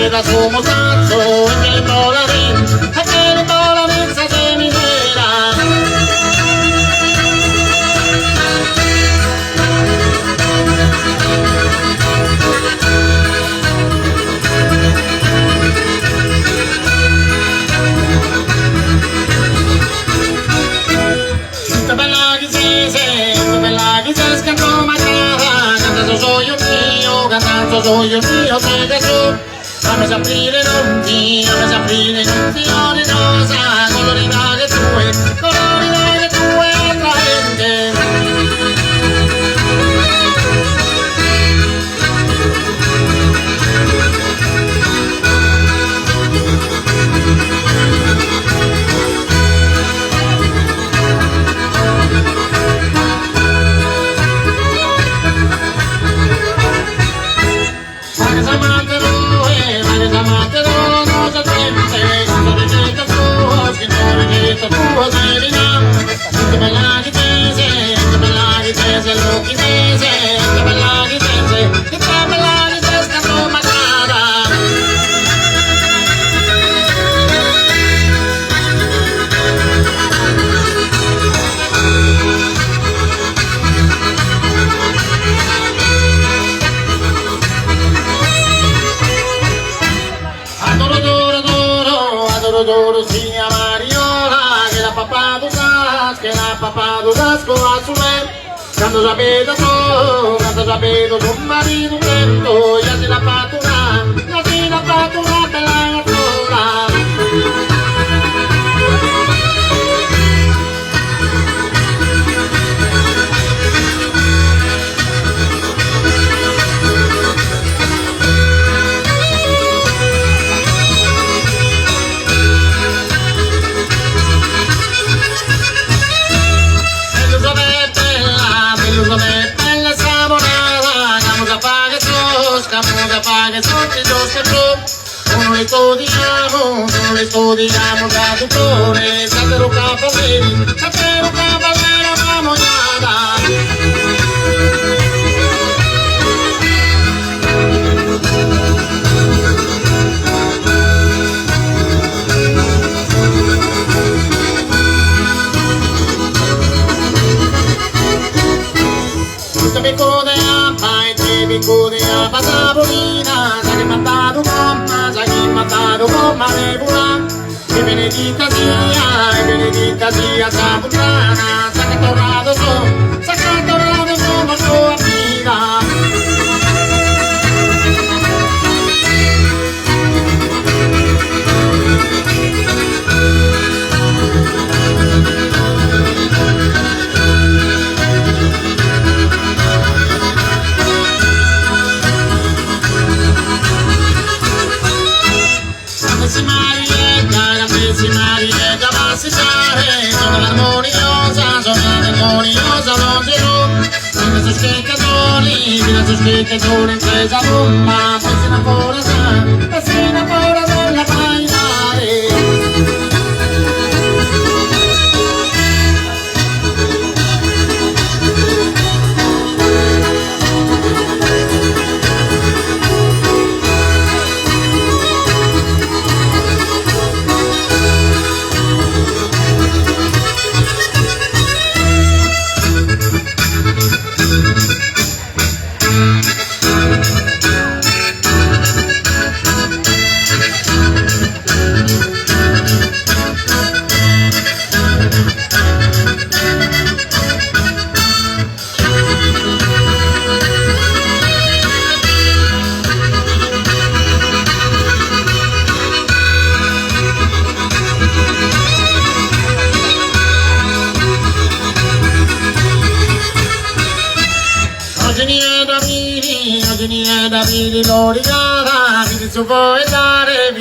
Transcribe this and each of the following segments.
da su mostazzo e che in bola mezza se mi soy el mío de Jesús. Vamos a aprire non ti ore rosa, colorida che tu è attraente. Adoro sia Mariola che la papà do dasco a su me. Quando sapedo tu marito vento, ya si la patura bella sola. Non le studiamo da dottore, satero cavaliere, una mogliata. Tutto mi code a pai, te mi code a pasabolina, sa che mandato mamma nebula, e benedita sia Sabutrana, sa che tornato sono sua amica. Marietta va a citare, sono l'armoniosa, non dirò. Fino su schiccatori, impresa bomba, poi si innamora della painare. Davide lo regala, vi ci puoi dare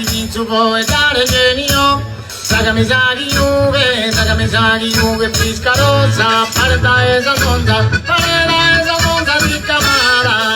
genio. Sagami Juve, pisca rossa, fare da esa sonza di camara.